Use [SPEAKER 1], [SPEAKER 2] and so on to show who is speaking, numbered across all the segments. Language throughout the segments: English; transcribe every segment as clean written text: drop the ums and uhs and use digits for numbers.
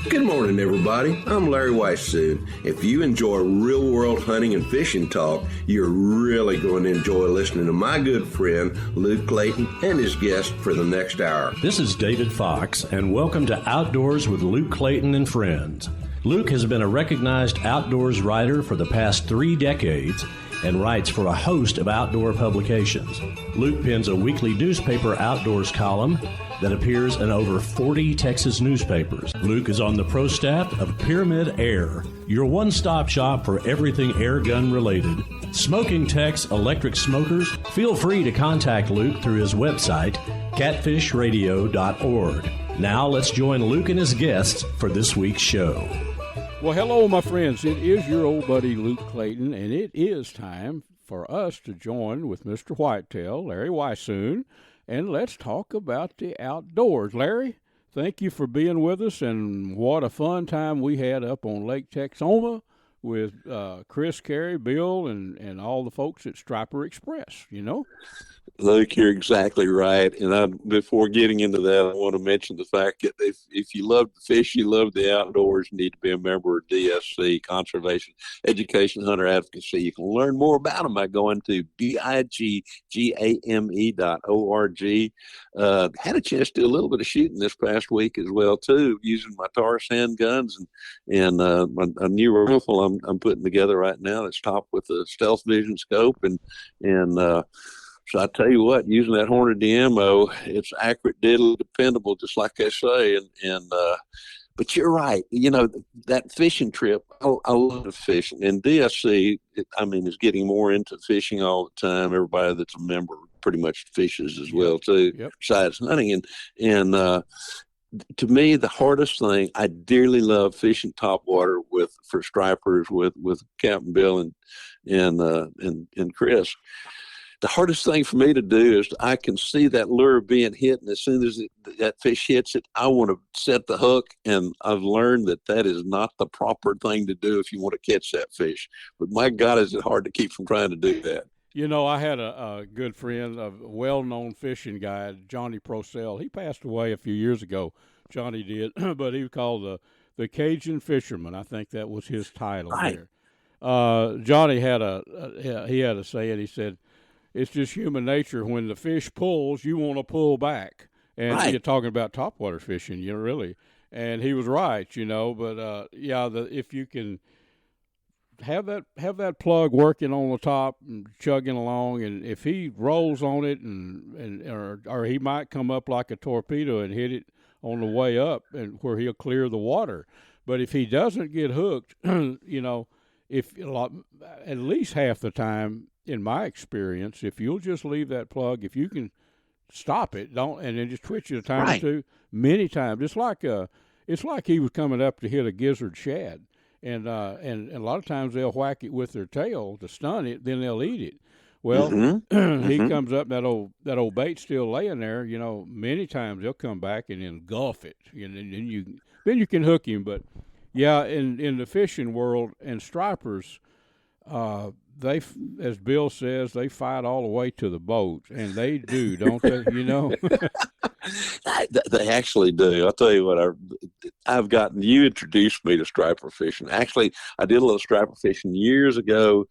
[SPEAKER 1] Good morning, everybody. I'm Larry Weishuhn. If you enjoy real-world hunting and fishing talk, you're really going to enjoy listening to my good friend, Luke Clayton, and his guest for the next hour.
[SPEAKER 2] This is David Fox, and welcome to Outdoors with Luke Clayton and Friends. Luke has been a recognized outdoors writer for the past 3 decades and writes for a host of outdoor publications. Luke pens a weekly newspaper outdoors column that appears in over 40 Texas newspapers. Luke is on the pro staff of Pyramid Air, your one-stop shop for everything air gun related. Smoking techs, electric smokers, feel free to contact Luke through his website, catfishradio.org. Now let's join Luke and his guests for this week's show.
[SPEAKER 3] Well, hello, my friends. It is your old buddy Luke Clayton, and it is time for us to join with Mr. Whitetail, Larry Weishuhn, and let's talk about the outdoors. Larry, thank you for being with us, and what a fun time we had up on Lake Texoma with Chris, Carey, Bill, and all the folks at Striper Express, you know?
[SPEAKER 4] Luke, you're exactly right. And before getting into that, I want to mention the fact that if you love the fish, you love the outdoors, you need to be a member of DSC, Conservation Education Hunter Advocacy. You can learn more about them by going to biggame.org. Had a chance to do a little bit of shooting this past week as well, too, using my Taurus handguns and a new rifle I'm putting together right now that's topped with a stealth vision scope and so I tell you what, using that Hornady ammo, it's accurate, deadly, dependable, just like they say. But you're right. You know, that fishing trip, I love fishing. And DSC, is getting more into fishing all the time. Everybody that's a member pretty much fishes as well, too, besides hunting. And to me, the hardest thing, I dearly love fishing topwater for stripers with Captain Bill and Chris. The hardest thing for me to do is I can see that lure being hit, and as soon as that fish hits it, I want to set the hook, and I've learned that is not the proper thing to do if you want to catch that fish. But my God, is it hard to keep from trying to do that.
[SPEAKER 3] You know, I had a good friend, a well-known fishing guide, Johnny Procell. He passed away a few years ago, Johnny did, but he was called the Cajun Fisherman. I think that was his title there. Johnny had a saying. He said, it's just human nature. When the fish pulls, you want to pull back. And you're talking about topwater fishing, really. And he was right, you know. But, if you can have that plug working on the top and chugging along, and if he rolls on it or he might come up like a torpedo and hit it on the way up and where he'll clear the water. But if he doesn't get hooked, you know, at least half the time, in my experience, if you'll just leave that plug, if you can stop it, and then just twitch it a time or two, many times. It's like he was coming up to hit a gizzard shad, and a lot of times they'll whack it with their tail to stun it, then they'll eat it. Well, he comes up, that old bait's still laying there. You know, many times they'll come back and engulf it, and then you can hook him. But yeah, in the fishing world and stripers, they, as Bill says, they fight all the way to the boat, and they do, don't they? You know,
[SPEAKER 4] they actually do. I'll tell you what, you introduced me to striper fishing. Actually, I did a little striper fishing years ago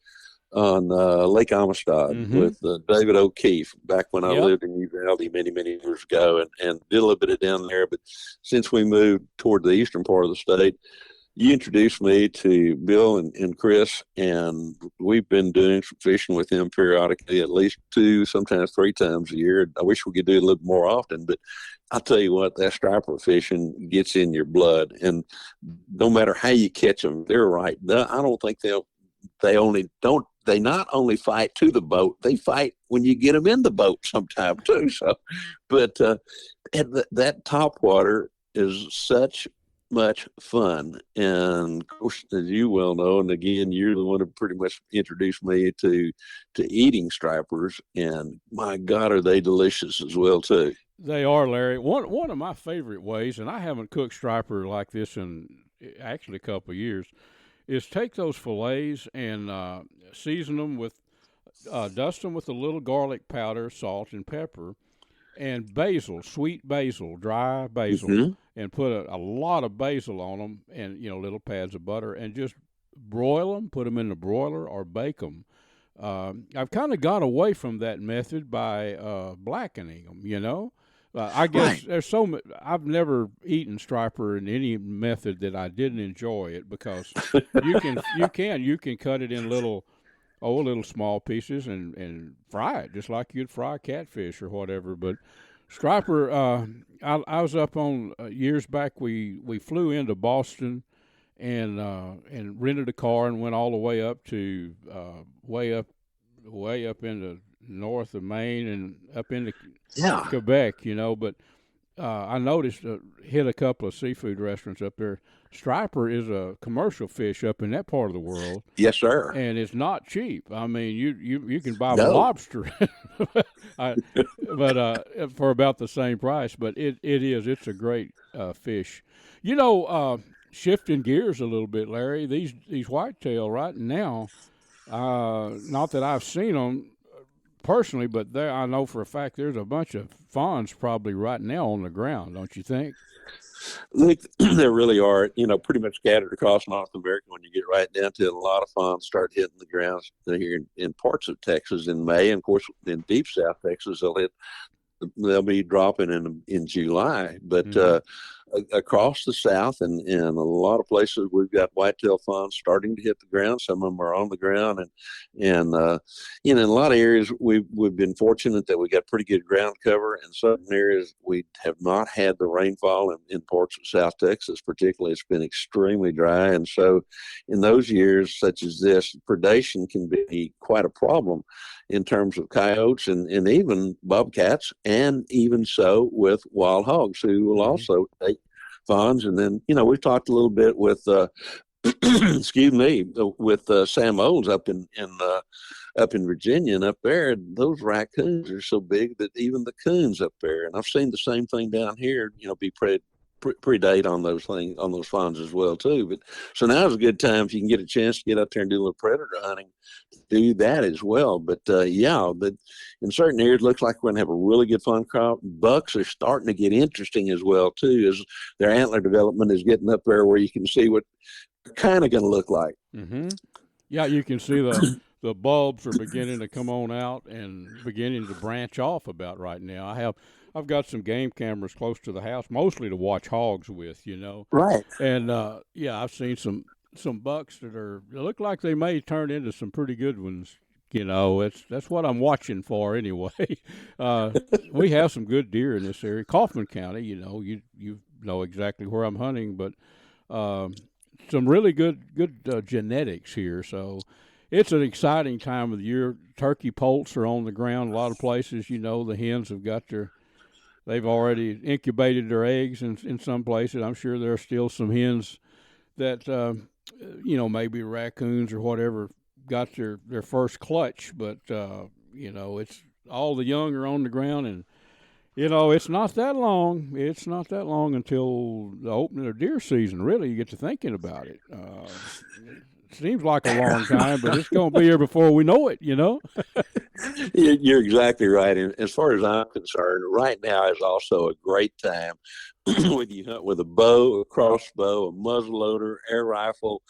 [SPEAKER 4] on Lake Amistad with David O'Keefe back when I lived in Uvalde many years ago, and did a little bit of down there. But since we moved toward the eastern part of the state, you introduced me to Bill and Chris, and we've been doing some fishing with them periodically, at least 2, sometimes 3 times a year. I wish we could do it a little more often, but I'll tell you what, that striper fishing gets in your blood, and no matter how you catch them, they're right. I don't think they not only fight to the boat, they fight when you get them in the boat sometime too. So, but that topwater is such much fun, and of course, as you well know, and again, you're the one who pretty much introduced me to eating stripers, and my God, are they delicious as well too.
[SPEAKER 3] They are, Larry. One of my favorite ways, and I haven't cooked striper like this in actually a couple of years, is take those fillets and season them with, dust them with a little garlic powder, salt, and pepper, and basil, sweet basil, dry basil, and put a lot of basil on them, and little pads of butter, and just broil them. Put them in the broiler or bake them. I've kind of got away from that method by blackening them. I guess there's I've never eaten striper in any method that I didn't enjoy it, because you can cut it in little small pieces and fry it just like you'd fry catfish or whatever. But striper, I was up on years back. We flew into Boston and rented a car and went all the way up to way up into north of Maine and up into Quebec, But I noticed, hit a couple of seafood restaurants up there. Striper is a commercial fish up in that part of the world.
[SPEAKER 4] Yes, sir.
[SPEAKER 3] And it's not cheap. I mean, you can buy lobster, but for about the same price. But it's a great fish. Shifting gears a little bit, Larry. These whitetail right now, not that I've seen them personally, but I know for a fact there's a bunch of fawns probably right now on the ground, don't you think?
[SPEAKER 4] Look, there really are, pretty much scattered across North America. When you get right down to it, a lot of fawns start hitting the ground here in parts of Texas in May, and of course in deep South Texas they'll be dropping in July, but across the South and in a lot of places, we've got whitetail fawns starting to hit the ground. Some of them are on the ground, and in a lot of areas, we've been fortunate that we got pretty good ground cover. In certain areas, we have not had the rainfall in parts of South Texas, particularly. It's been extremely dry, and so in those years, such as this, predation can be quite a problem in terms of coyotes and even bobcats, and even so with wild hogs, who will also take fawns. And then, we've talked a little bit with, excuse me, with Sam Olds up in Virginia, and up there, those raccoons are so big that even the coons up there, and I've seen the same thing down here, be predate on those things, on those fawns as well too. But so now is a good time, if you can get a chance to get up there and do a little predator hunting, to do that as well. But but in certain areas, it looks like we're gonna have a really good fawn crop. Bucks are starting to get interesting as well too, as their antler development is getting up there where you can see what they're kind of going to look like.
[SPEAKER 3] Yeah, you can see the bulbs are beginning to come on out and beginning to branch off about right now. I've got some game cameras close to the house, mostly to watch hogs with,
[SPEAKER 4] Right.
[SPEAKER 3] And I've seen some bucks that look like they may turn into some pretty good ones. That's what I'm watching for anyway. We have some good deer in this area, Kaufman County. You know exactly where I'm hunting, but some really good genetics here. So it's an exciting time of the year. Turkey poults are on the ground a lot of places. The hens have got they've already incubated their eggs in some places. I'm sure there are still some hens that, maybe raccoons or whatever got their first clutch. But, it's all the young are on the ground, and, it's not that long. It's not that long until the opening of deer season, really. You get to thinking about it. It seems like a long time, but it's going to be here before we know it,
[SPEAKER 4] You're exactly right. And as far as I'm concerned, right now is also a great time when you hunt with a bow, a crossbow, a muzzleloader, air rifle,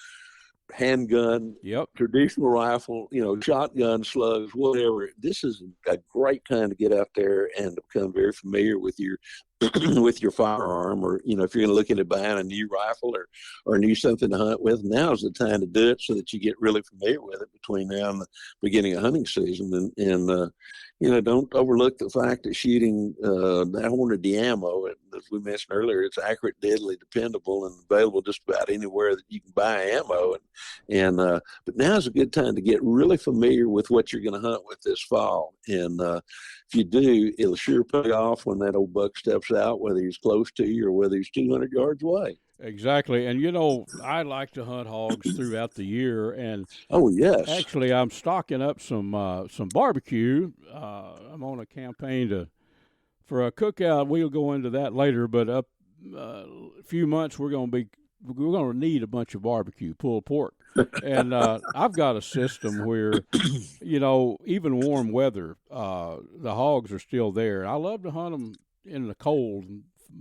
[SPEAKER 4] handgun, traditional rifle, shotgun, slugs, whatever. This is a great time to get out there and become very familiar with your with your firearm, or if you're going to look at buying a new rifle or new something to hunt with. Now's the time to do it so that you get really familiar with it between now and the beginning of hunting season. And don't overlook the fact that shooting that hornady ammo, as we mentioned earlier, it's accurate, deadly, dependable, and available just about anywhere that you can buy ammo. But now's a good time to get really familiar with what you're going to hunt with this fall. And if you do, it'll sure pay off when that old buck steps out, whether he's close to you or whether he's 200 yards away.
[SPEAKER 3] Exactly. And, I like to hunt hogs throughout the year. And
[SPEAKER 4] oh, yes.
[SPEAKER 3] Actually, I'm stocking up some barbecue. I'm on a campaign for a cookout. We'll go into that later. But a few months, we're going to be we're going to need a bunch of barbecue, pulled pork. And I've got a system where, even warm weather, the hogs are still there. I love to hunt them in the cold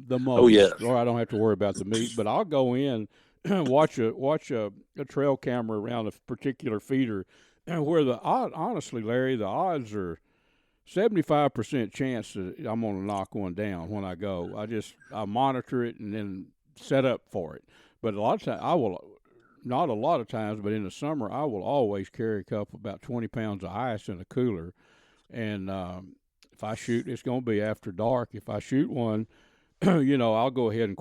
[SPEAKER 3] the most,
[SPEAKER 4] Oh, yes.
[SPEAKER 3] or I don't have to worry about the meat. But I'll go in, watch a trail camera around a particular feeder, where honestly, Larry, the odds are 75% chance that I'm going to knock one down when I go. I monitor it and then set up for it. But a lot of times not a lot of times, but in the summer, I will always carry about 20 pounds of ice in a cooler. And if I shoot, it's going to be after dark. If I shoot one, I'll go ahead and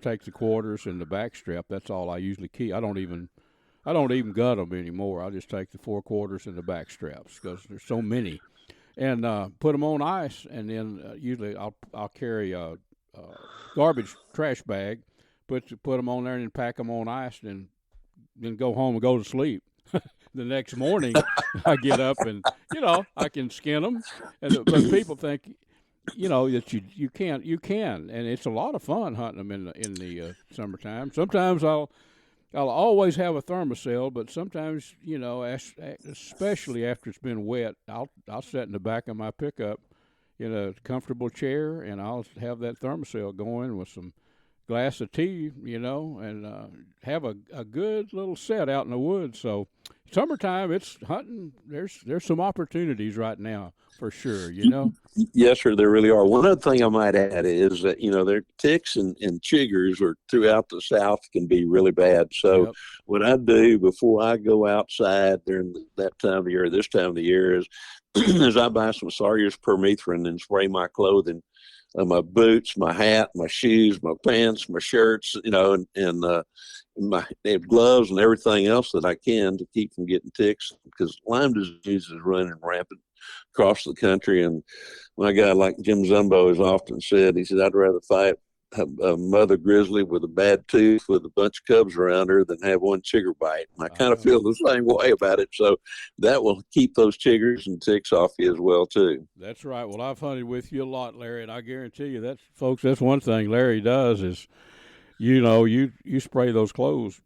[SPEAKER 3] take the quarters and the back strap. That's all I usually keep. I don't even gut them anymore. I just take the 4 quarters and the back straps because there's so many. And put them on ice, and then usually I'll carry a garbage trash bag, put them on there, and then pack them on ice, and then go home and go to sleep. The next morning, I get up and I can skin them, but people think that you can't. You can, and it's a lot of fun hunting them in the summertime. Sometimes I'll always have a thermocell, but sometimes, especially after it's been wet, I'll sit in the back of my pickup in a comfortable chair, and I'll have that thermocell going with some glass of tea, and have a good little set out in the woods. So summertime, it's hunting. There's some opportunities right now for sure,
[SPEAKER 4] Yes, sir, there really are. One other thing I might add is that, their ticks and chiggers are throughout the South can be really bad. So
[SPEAKER 3] Yep.
[SPEAKER 4] what I do before I go outside during that time of the year, this time of the year, is I buy some Sawyer's permethrin and spray my clothing, my boots, my hat, my shoes, my pants, my shirts, and my gloves and everything else that I can to keep from getting ticks, because Lyme disease is running rampant across the country. And my guy like Jim Zumbo has often said, he said, I'd rather fight a mother grizzly with a bad tooth with a bunch of cubs around her than have one chigger bite. And I kind of feel the same way about it. So that will keep those chiggers and ticks off you as well, too.
[SPEAKER 3] That's right. Well, I've hunted with you a lot, Larry, and I guarantee you that's one thing Larry does is, you spray those clothes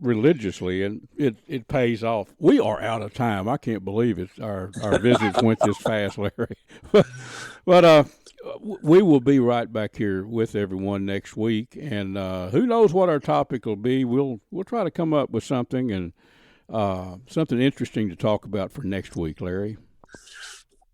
[SPEAKER 3] religiously, and it pays off. We are out of time. I can't believe it. Our visits went this fast, Larry. But we will be right back here with everyone next week, and who knows what our topic will be. We'll try to come up with something and something interesting to talk about for next week, Larry.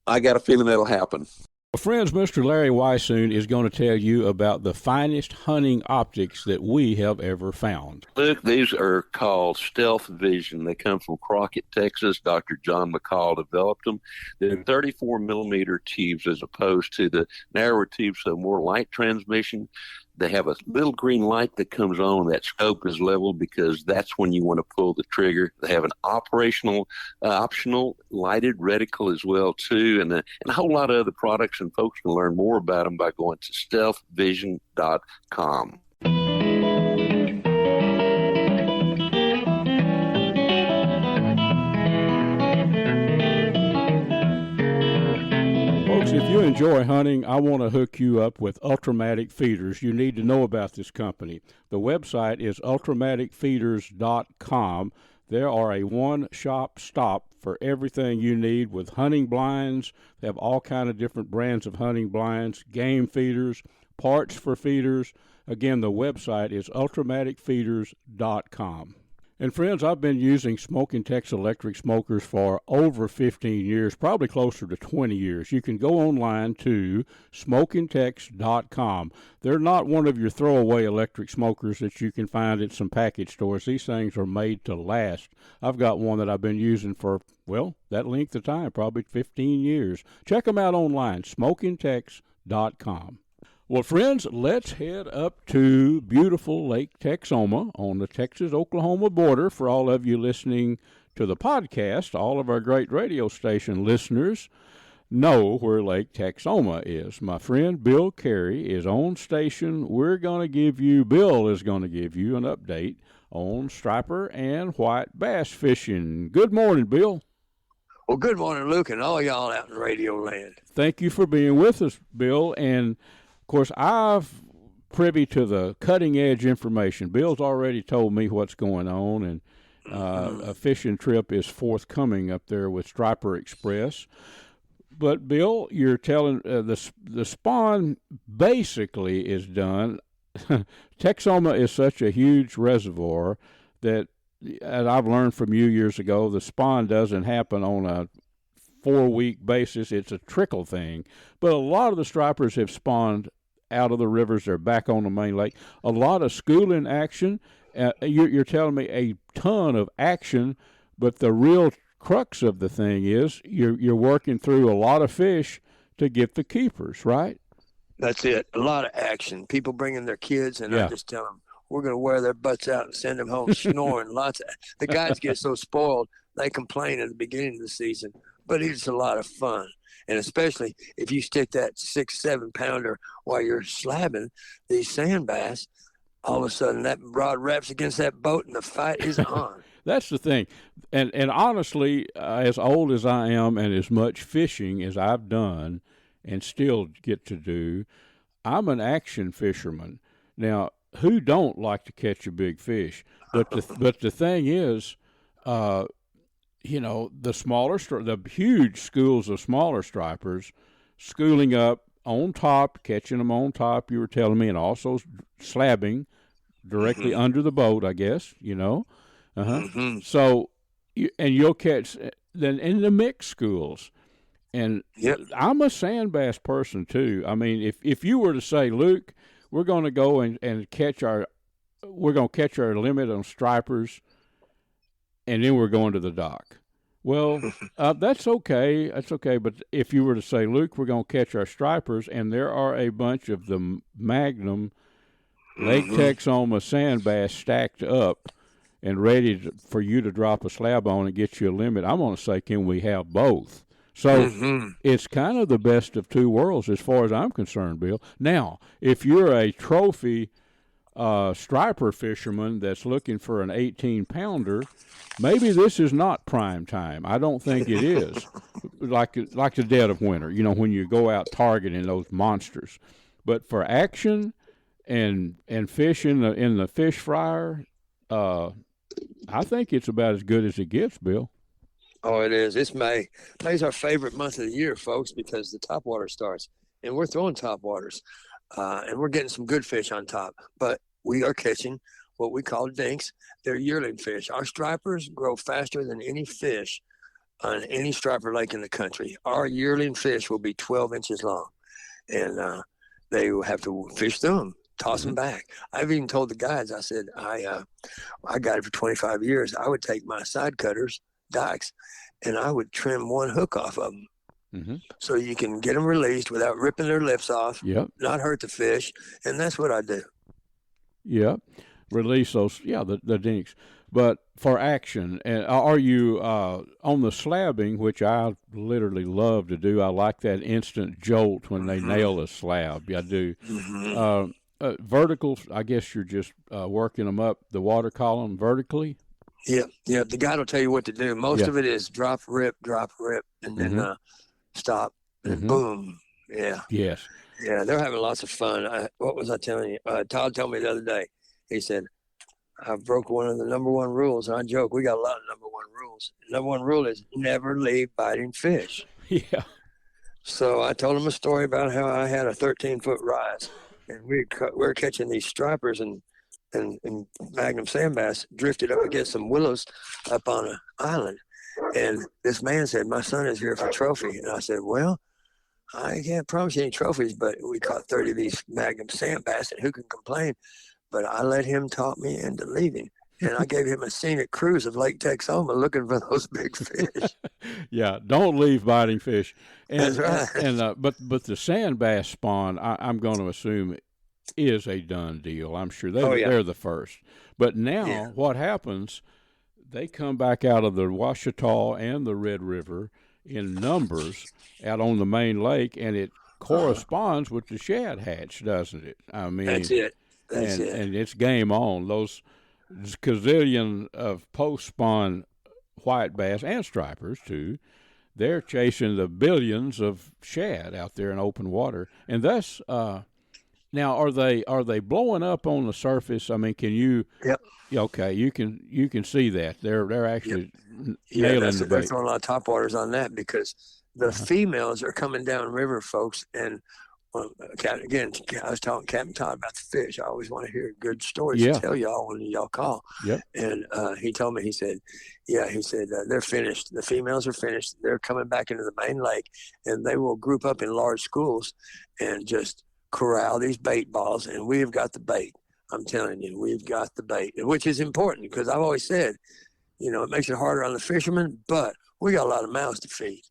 [SPEAKER 4] I got a feeling that'll happen.
[SPEAKER 3] Well, friends, Mr. Larry Weishuhn is going to tell you about the finest hunting optics that we have ever found.
[SPEAKER 4] Look, these are called Stealth Vision. They come from Crockett, Texas. Dr. John McCall developed them. They're 34 millimeter tubes as opposed to the narrower tubes, so more light transmission. They have a little green light that comes on. That scope is leveled because that's when you want to pull the trigger. They have an optional lighted reticle as well, too, and a whole lot of other products. And folks can learn more about them by going to stealthvision.com.
[SPEAKER 3] Folks, if you enjoy hunting, I want to hook you up with Ultramatic Feeders. You need to know about this company. The website is ultramaticfeeders.com. They are a one-shop stop for everything you need with hunting blinds. They have all kind of different brands of hunting blinds, game feeders, parts for feeders. Again, the website is ultramaticfeeders.com. And friends, I've been using Smoking Tex electric smokers for over 15 years, probably closer to 20 years. You can go online to smokingtex.com. They're not one of your throwaway electric smokers that you can find at some package stores. These things are made to last. I've got one that I've been using for, that length of time, probably 15 years. Check them out online, smokingtex.com. Well, friends, let's head up to beautiful Lake Texoma on the Texas-Oklahoma border. For all of you listening to the podcast, all of our great radio station listeners know where Lake Texoma is. My friend Bill Carey is on station. Bill is going to give you an update on striper and white bass fishing. Good morning, Bill.
[SPEAKER 5] Well, good morning, Luke, and all y'all out in radio land.
[SPEAKER 3] Thank you for being with us, Bill. And of course, I've privy to the cutting edge information. Bill's already told me what's going on, and a fishing trip is forthcoming up there with Striper Express. But Bill, you're telling the spawn basically is done. Texoma is such a huge reservoir that, as I've learned from you years ago, the spawn doesn't happen on a 4-week basis. It's a trickle thing. But a lot of the stripers have spawned out of the rivers. They're back on the main lake. A lot of schooling action. You're telling me a ton of action, but the real crux of the thing is you're working through a lot of fish to get the keepers, right?
[SPEAKER 5] That's it. A lot of action. People bringing their kids, and I just tell them, we're going to wear their butts out and send them home snoring. The guys get so spoiled, they complain at the beginning of the season, but it's a lot of fun. And especially if you stick that 6-7 pounder while you're slabbing these sand bass, all of a sudden that rod wraps against that boat and the fight is on.
[SPEAKER 3] That's the thing. And honestly, as old as I am and as much fishing as I've done and still get to do, I'm an action fisherman. Now, who don't like to catch a big fish? But the thing is, the huge schools of smaller stripers schooling up on top, catching them on top, you were telling me, and also slabbing directly under the boat, I guess, So, you'll catch then in the mixed schools. And I'm a sand bass person too. I mean, if you were to say, Luke, we're going to go and catch our limit on stripers, and then we're going to the dock. Well, that's okay. That's okay. But if you were to say, Luke, we're going to catch our stripers, and there are a bunch of the Magnum Lake Texoma sand bass stacked up and ready for you to drop a slab on and get you a limit, I'm going to say, can we have both? So it's kind of the best of two worlds as far as I'm concerned, Bill. Now, if you're a trophy striper fisherman that's looking for an 18-pounder, maybe this is not prime time. I don't think it is. like the dead of winter, when you go out targeting those monsters. But for action and fish in the fish fryer, I think it's about as good as it gets, Bill.
[SPEAKER 5] Oh, it is. It's May. May's our favorite month of the year, folks, because the topwater starts, and we're throwing topwaters, and we're getting some good fish on top. But we are catching what we call dinks. They're yearling fish. Our stripers grow faster than any fish on any striper lake in the country. Our yearling fish will be 12 inches long, and they will have to fish through them, toss them back. I've even told the guys, I said, I got it for 25 years. I would take my side cutters, dikes, and I would trim one hook off of them. So you can get them released without ripping their lips off, not hurt the fish, and that's what I do.
[SPEAKER 3] Release those, the dinks. But for action, and are you on the slabbing, which I literally love to do? I like that instant jolt when they nail a slab. I do. Verticals, I guess you're just working them up the water column vertically.
[SPEAKER 5] Yeah. The guy will tell you what to do. Most of it is drop, rip, and then stop, and boom. Yeah.
[SPEAKER 3] Yes.
[SPEAKER 5] Yeah, they're having lots of fun. What was I telling you? Todd told me the other day. He said, I broke one of the number one rules. And I joke, we got a lot of number one rules. The number one rule is never leave biting fish.
[SPEAKER 3] Yeah.
[SPEAKER 5] So I told him a story about how I had a 13-foot rise, and we were catching these stripers and Magnum sand bass drifted up against some willows up on an island. And this man said, my son is here for trophy. And I said, well, I can't promise you any trophies, but we caught 30 of these Magnum sand bass, and who can complain? But I let him talk me into leaving. And I gave him a scenic cruise of Lake Texoma looking for those big fish.
[SPEAKER 3] Yeah, don't leave biting fish. And,
[SPEAKER 5] that's right.
[SPEAKER 3] But the sand bass spawn, I'm going to assume, is a done deal. I'm sure they're the first. But now what happens, they come back out of the Weishuhn and the Red River in numbers out on the main lake, and it corresponds with the shad hatch, doesn't it? I mean,
[SPEAKER 5] that's it.
[SPEAKER 3] And it's game on. Those gazillion of post-spawn white bass and stripers, too, they're chasing the billions of shad out there in open water. And thus, Now, are they blowing up on the surface? I mean, can you?
[SPEAKER 5] Yep.
[SPEAKER 3] Okay, you can see that they're actually
[SPEAKER 5] Yeah,
[SPEAKER 3] nailing the
[SPEAKER 5] they're
[SPEAKER 3] bait.
[SPEAKER 5] throwing a lot of top waters on that because the females are coming down river, folks. And again, I was talking to Captain Todd about the fish. I always want to hear good stories
[SPEAKER 3] Yeah.
[SPEAKER 5] to tell y'all when y'all call.
[SPEAKER 3] Yep.
[SPEAKER 5] And he told me, he said, they're finished. The females are finished. They're coming back into the main lake, and they will group up in large schools and just corral these bait balls. And we have got the bait. I'm telling you, we've got the bait, which is important because I've always said, it makes it harder on the fishermen, but we got a lot of mouths to feed.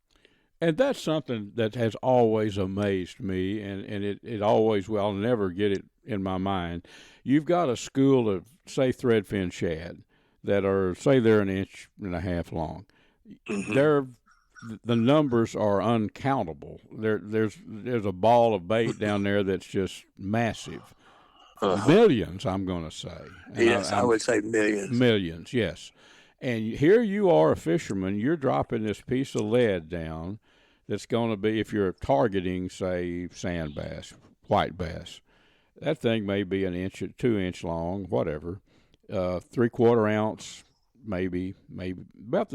[SPEAKER 3] And that's something that has always amazed me, and it always will. I'll never get it in my mind. You've got a school of, say, threadfin shad that are, say, they're 1.5 inches long. The numbers are uncountable. There's a ball of bait down there that's just massive. Millions, I'm going to say.
[SPEAKER 5] Yes, I would say millions.
[SPEAKER 3] Millions, yes. And here you are, a fisherman. You're dropping this piece of lead down that's going to be, if you're targeting, say, sand bass, white bass, that thing may be 1 inch, 2 inch long, whatever, 3/4 ounce, maybe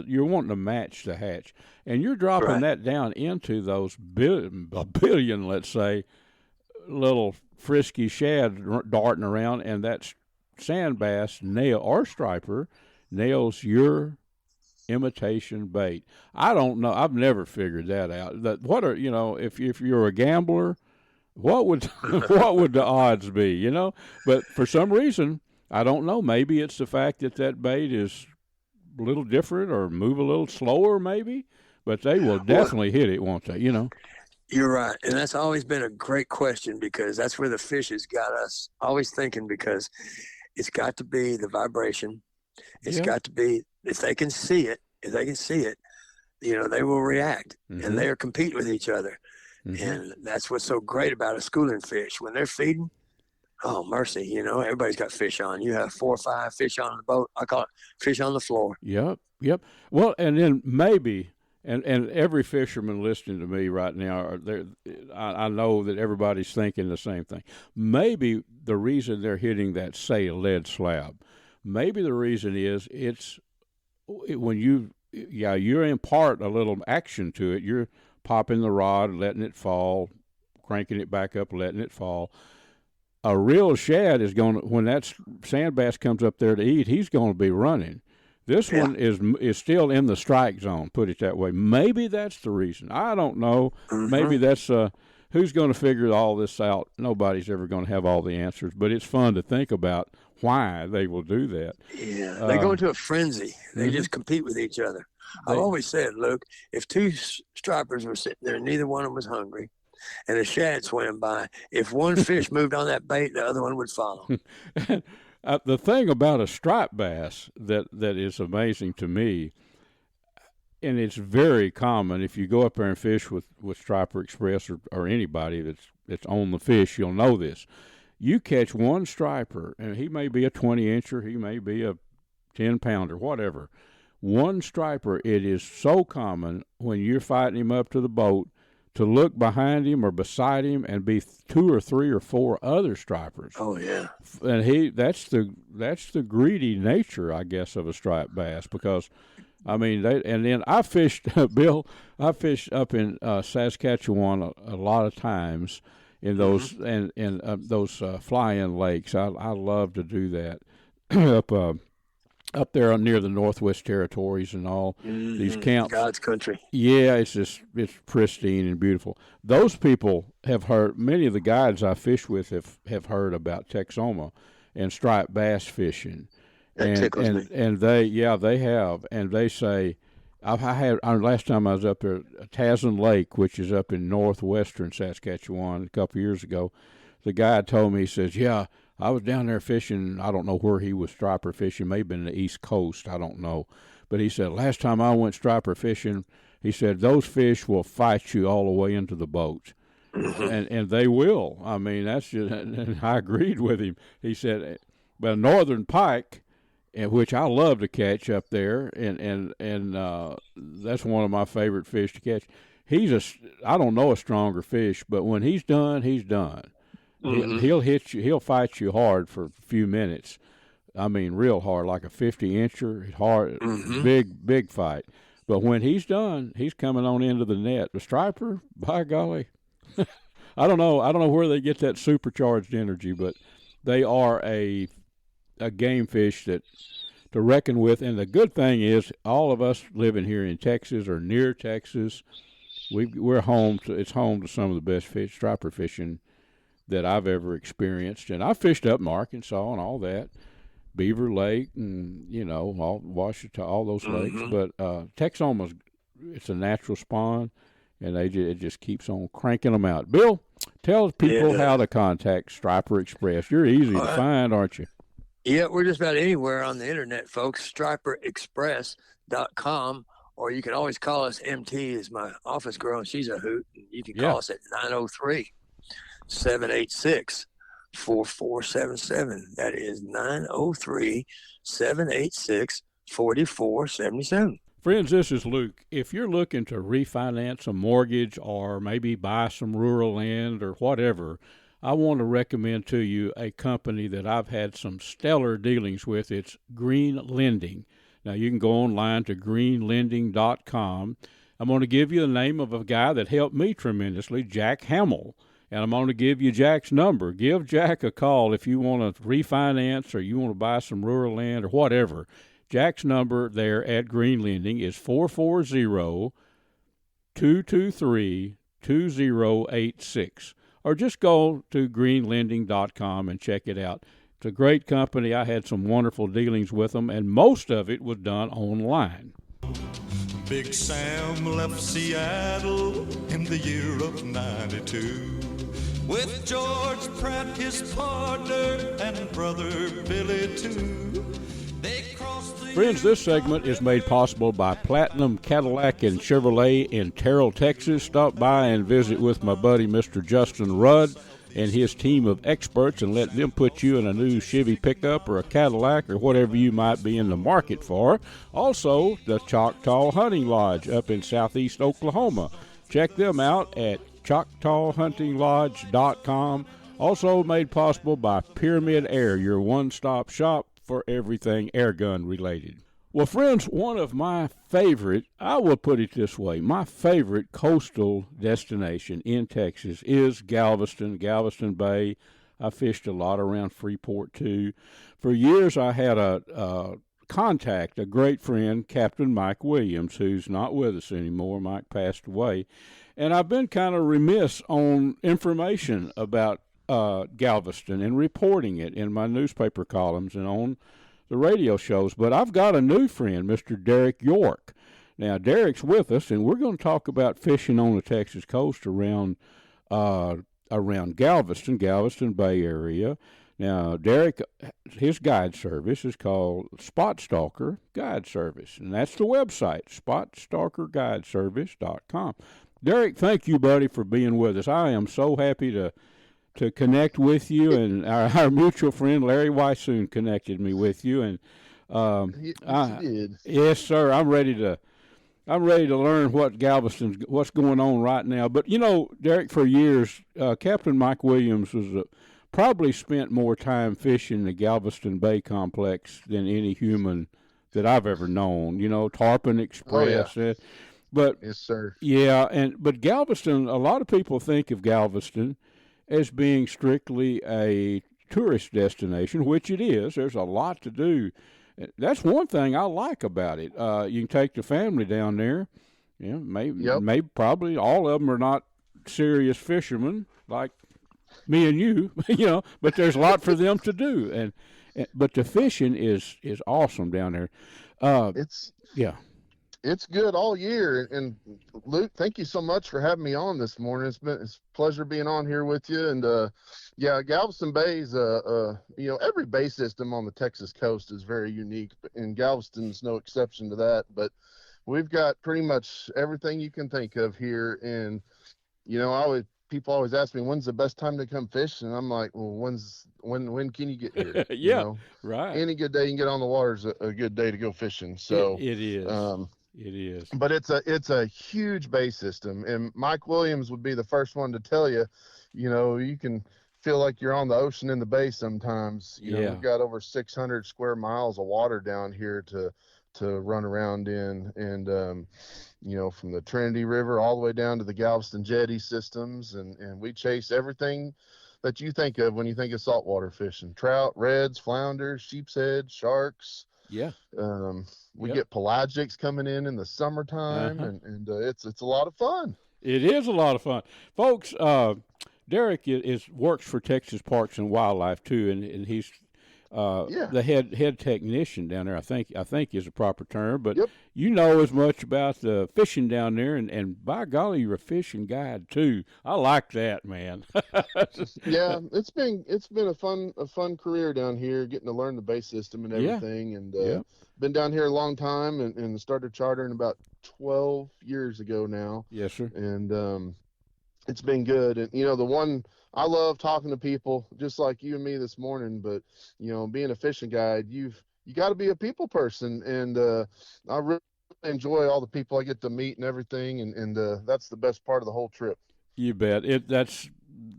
[SPEAKER 3] you're wanting to match the hatch, and you're dropping that down into those a billion, let's say, little frisky shad darting around, and that sand bass or striper nails your imitation bait. I don't know. I've never figured that out. If you're a gambler, what would what would the odds be? But for some reason, I don't know. Maybe it's the fact that bait is a little different or move a little slower, maybe. But they will definitely hit it, won't they?
[SPEAKER 5] You're right, and that's always been a great question because that's where the fish has got us always thinking, because it's got to be the vibration. It's got to be, if they can see it, they will react, and they'll compete with each other. And that's what's so great about a schooling fish. When they're feeding, oh, mercy, everybody's got fish on. You have 4 or 5 fish on the boat. I call it fish on the floor.
[SPEAKER 3] Yep. Well, and then maybe, and every fisherman listening to me right now, I know that everybody's thinking the same thing. Maybe the reason they're hitting that, say, lead slab, maybe the reason is when you impart a little action to it. You're popping the rod, letting it fall, cranking it back up, letting it fall. A real shad is going to, when that sand bass comes up there to eat, he's going to be running. This one is still in the strike zone, put it that way. Maybe that's the reason. I don't know. Maybe that's who's going to figure all this out. Nobody's ever going to have all the answers, but it's fun to think about why they will do that.
[SPEAKER 5] Yeah, they go into a frenzy. They just compete with each other. I've always said, Luke, if 2 stripers were sitting there and neither one of them was hungry, and a shad swam by, if one fish moved on that bait, the other one would follow.
[SPEAKER 3] The thing about a striped bass that is amazing to me, and it's very common, if you go up there and fish with Striper Express or anybody that's on the fish, you'll know this. You catch one striper, and he may be a 20-incher, he may be a 10-pounder, whatever. One striper, it is so common when you're fighting him up to the boat to look behind him or beside him and be 2 or 3 or 4 other stripers.
[SPEAKER 5] Oh yeah,
[SPEAKER 3] and that's the greedy nature, I guess, of a striped bass, because I mean, and then I fished, Bill. I fished up in Saskatchewan a lot of times in those those fly-in lakes. I love to do that up there near the Northwest Territories and all these camps.
[SPEAKER 5] God's country.
[SPEAKER 3] Yeah, it's pristine and beautiful. Those people have heard, many of the guides I fish with have heard about Texoma and striped bass fishing.
[SPEAKER 5] That tickles me.
[SPEAKER 3] And they have, and they say, last time I was up there, Tazen Lake, which is up in northwestern Saskatchewan, a couple years ago, the guide told me, he says, yeah, I was down there fishing. I don't know where he was striper fishing, maybe in the East Coast, I don't know. But he said, last time I went striper fishing, he said, those fish will fight you all the way into the boat. And they will. I mean, that's just, and I agreed with him. He said, but northern pike, which I love to catch up there, and that's one of my favorite fish to catch. I don't know a stronger fish, but when he's done, he's done. He'll hit you. He'll fight you hard for a few minutes. I mean, real hard, like a 50-incher, hard, big fight. But when he's done, he's coming on into the net. The striper, by golly, I don't know where they get that supercharged energy, but they are a game fish that to reckon with. And the good thing is, all of us living here in Texas or near Texas, we're home to. It's home to some of the best striper fishing that I've ever experienced. And I fished up in Arkansas and all that, Beaver Lake, and all Washington, all those lakes. But Texoma's, it's a natural spawn, and it just keeps on cranking them out. Bill, tell people how to contact Striper Express. You're easy to find, aren't you?
[SPEAKER 5] Yeah, we're just about anywhere on the internet, folks. StriperExpress.com, or you can always call us. MT is my office girl, and she's a hoot. You can call us at 903-786-4477. That is 903-786-4477.
[SPEAKER 3] Friends, this is Luke. If you're looking to refinance a mortgage or maybe buy some rural land or whatever, I want to recommend to you a company that I've had some stellar dealings with. It's Green Lending. Now, you can go online to greenlending.com. I'm going to give you the name of a guy that helped me tremendously, Jack Hamill. And I'm going to give you Jack's number. Give Jack a call if you want to refinance or you want to buy some rural land or whatever. Jack's number there at Green Lending is 440-223-2086. Or just go to greenlending.com and check it out. It's a great company. I had some wonderful dealings with them, and most of it was done online.
[SPEAKER 6] Big Sam left Seattle in the year of 92 with George Pratt, his partner, and brother Billy too.
[SPEAKER 3] Friends, this segment is made possible by Platinum Cadillac and Chevrolet in Terrell, Texas. Stop by and visit with my buddy, Mr. Justin Rudd, and his team of experts, and let them put you in a new Chevy pickup or a Cadillac or whatever you might be in the market for. Also, the Choctaw Hunting Lodge up in southeast Oklahoma. Check them out at ChoctawHuntingLodge.com. Also made possible by Pyramid Air, your one-stop shop for everything airgun related. Well, friends, one of my favorite, I will put it this way, my favorite coastal destination in Texas is Galveston Bay. I fished a lot around Freeport, too. For years, I had a contact, a great friend, Captain Mike Williams, who's not with us anymore. Mike passed away. And I've been kind of remiss on information about Galveston and reporting it in my newspaper columns and on the radio shows. But I've got a new friend, Mr. Derek York. Now, Derek's with us, and we're going to talk about fishing on the Texas coast around Galveston Bay area. Now, Derek, his guide service is called Spot Stalker Guide Service, and that's the website, spotstalkerguideservice.com. Derek, thank you, buddy, for being with us. I am so happy to connect with you, and our mutual friend Larry Weishuhn connected me with you, and yes, sir. I'm ready to learn what's going on right now. But Derek, for years, Captain Mike Williams was probably spent more time fishing the Galveston Bay complex than any human that I've ever known. Tarpon Express.
[SPEAKER 7] Oh, yeah.
[SPEAKER 3] But
[SPEAKER 7] yes, sir.
[SPEAKER 3] Yeah, but Galveston, a lot of people think of Galveston as being strictly a tourist destination, which it is. There's a lot to do. That's one thing I like about it. You can take the family down there. Yeah, maybe probably all of them are not serious fishermen like me and you, but there's a lot for them to do. But the fishing is awesome down there.
[SPEAKER 7] It's good all year. And Luke, thank you so much for having me on this morning. It's a pleasure being on here with you. And Galveston Bay is every bay system on the Texas coast is very unique, and Galveston's no exception to that. But we've got pretty much everything you can think of here. And people always ask me, when's the best time to come fish? And I'm like, well, when can you get here?
[SPEAKER 3] Right.
[SPEAKER 7] Any good day you can get on the water is a good day to go fishing. So
[SPEAKER 3] it is. It is.
[SPEAKER 7] But it's a huge bay system, and Mike Williams would be the first one to tell you, you can feel like you're on the ocean in the bay sometimes. You know,
[SPEAKER 3] Yeah.
[SPEAKER 7] we've got over 600 square miles of water down here to run around in, and you know, from the Trinity River all the way down to the Galveston jetty systems, and we chase everything that you think of when you think of saltwater fishing: trout, reds, flounders, sheep's head, sharks.
[SPEAKER 3] Yeah.
[SPEAKER 7] We
[SPEAKER 3] Yep.
[SPEAKER 7] get pelagics coming in the summertime, and it's a lot of fun.
[SPEAKER 3] It is a lot of fun, folks. Derek is works for Texas Parks and Wildlife too, and he's the head technician down there. I think is a proper term, but
[SPEAKER 7] Yep.
[SPEAKER 3] you know as much about the fishing down there, and by golly, you're a fishing guide too. I like that, man.
[SPEAKER 7] Yeah, it's been a fun career down here, getting to learn the base system and everything, and been down here a long time, and started chartering about 12 years ago now.
[SPEAKER 3] Yes, sir.
[SPEAKER 7] And it's been good. And you know, the one I love talking to people just like you and me this morning, but you know, being a fishing guide, you got to be a people person, and I really enjoy all the people I get to meet and everything, and that's the best part of the whole trip.
[SPEAKER 3] You bet. That's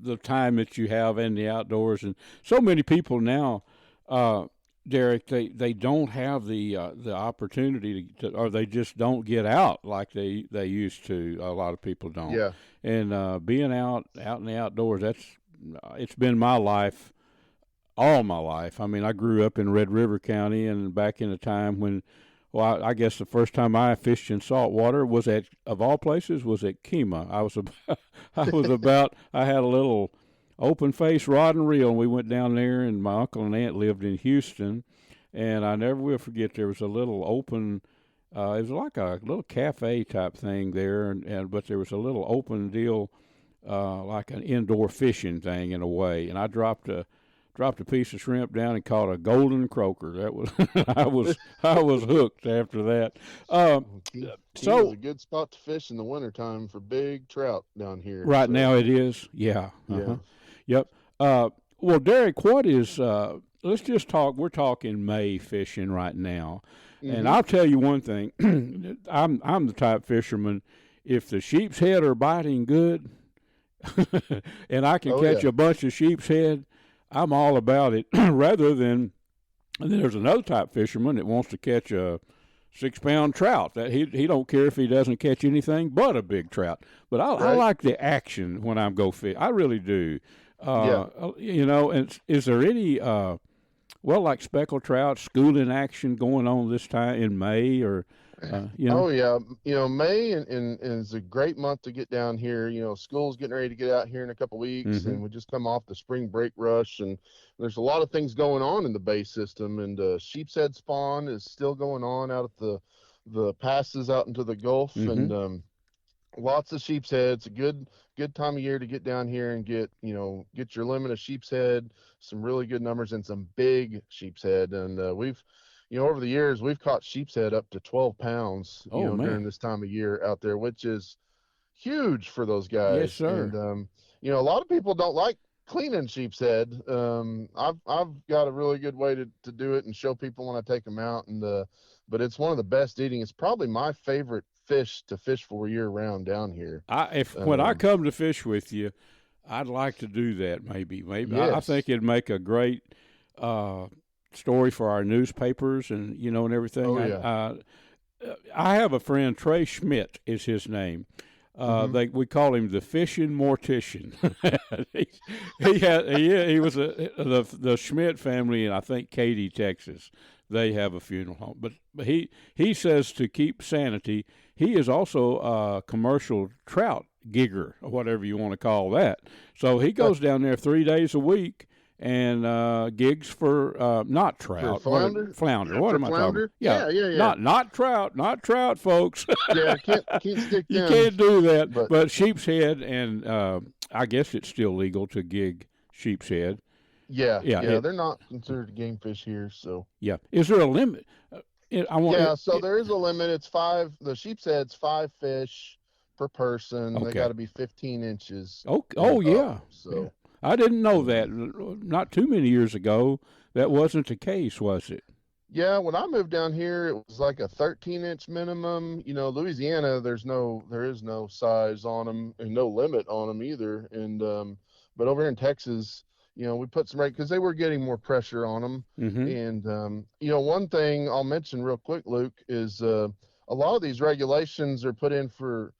[SPEAKER 3] the time that you have in the outdoors, and so many people now, Derek, they don't have the opportunity to, or they just don't get out like they used to. A lot of people don't.
[SPEAKER 7] Yeah.
[SPEAKER 3] And being out in the outdoors, it's been my life, all my life. I mean, I grew up in Red River County, and back in the time when, well, I guess the first time I fished in saltwater was of all places, was at Kema. I had a little open face rod and reel, and we went down there, and my uncle and aunt lived in Houston, and I never will forget, there was a little open, it was like a little cafe type thing there, but there was a little open deal, like an indoor fishing thing in a way, and I dropped a piece of shrimp down and caught a golden croaker. That was I was hooked after that.
[SPEAKER 7] So a good spot to fish in the wintertime for big trout down here.
[SPEAKER 3] Right now it is. Yeah. Uh-huh. Yep. Well, Derek, what is? Let's just talk. We're talking May fishing right now, and I'll tell you one thing. I'm the type fisherman. If the sheep's head are biting good, and I can catch a bunch of sheep's head, I'm all about it. Rather than, and then there's another type fisherman that wants to catch a 6-pound trout. That he don't care if he doesn't catch anything but a big trout. But I like the action when I'm go fish. I really do. You know, and is there any like speckled trout schooling action going on this time in May or? You know?
[SPEAKER 7] Oh yeah, you know, May and is a great month to get down here. You know, school's getting ready to get out here in a couple weeks, and we just come off the spring break rush, and there's a lot of things going on in the bay system, and sheep's head spawn is still going on out at the passes out into the Gulf, and lots of sheep's heads. A good time of year to get down here and get your limit of sheep's head, some really good numbers, and some big sheep's head, and we've. You know, over the years, we've caught sheep's head up to 12 pounds, during this time of year out there, which is huge for those guys.
[SPEAKER 3] Yes, sir.
[SPEAKER 7] And, you know, a lot of people don't like cleaning sheep's head. I've got a really good way to do it and show people when I take them out. And, but it's one of the best eating. It's probably my favorite fish to fish for year round down here.
[SPEAKER 3] When I come to fish with you, I'd like to do that. Maybe.
[SPEAKER 7] Yes.
[SPEAKER 3] I think it'd make a great, story for our newspapers and and everything.
[SPEAKER 7] Oh, yeah.
[SPEAKER 3] I have a friend, Trey Schmidt is his name. We call him the fishing mortician. he was the Schmidt family in, I think, Katy, Texas. They have a funeral home, but he says to keep sanity. He is also a commercial trout gigger, or whatever you want to call that. So he goes down there 3 days a week and gigs for not trout,
[SPEAKER 7] for
[SPEAKER 3] flounder. What am I talking about?
[SPEAKER 7] Yeah.
[SPEAKER 3] Not trout, folks.
[SPEAKER 7] Yeah, can't stick
[SPEAKER 3] You
[SPEAKER 7] down.
[SPEAKER 3] can't do that. But sheep's head, and I guess it's still legal to gig sheep's head.
[SPEAKER 7] Yeah, they're not considered game fish here, so.
[SPEAKER 3] Yeah, is there a limit?
[SPEAKER 7] So there is a limit. It's 5. The sheep's head's 5 fish per person.
[SPEAKER 3] Okay.
[SPEAKER 7] They got to be 15 inches.
[SPEAKER 3] Yeah.
[SPEAKER 7] So.
[SPEAKER 3] Yeah. I didn't know that. Not too many years ago, that wasn't the case, was it?
[SPEAKER 7] Yeah, when I moved down here, it was like a 13-inch minimum. You know, Louisiana, there is no size on them and no limit on them either. And but over here in Texas, we put some because they were getting more pressure on them.
[SPEAKER 3] Mm-hmm.
[SPEAKER 7] And, one thing I'll mention real quick, Luke, is a lot of these regulations are put in for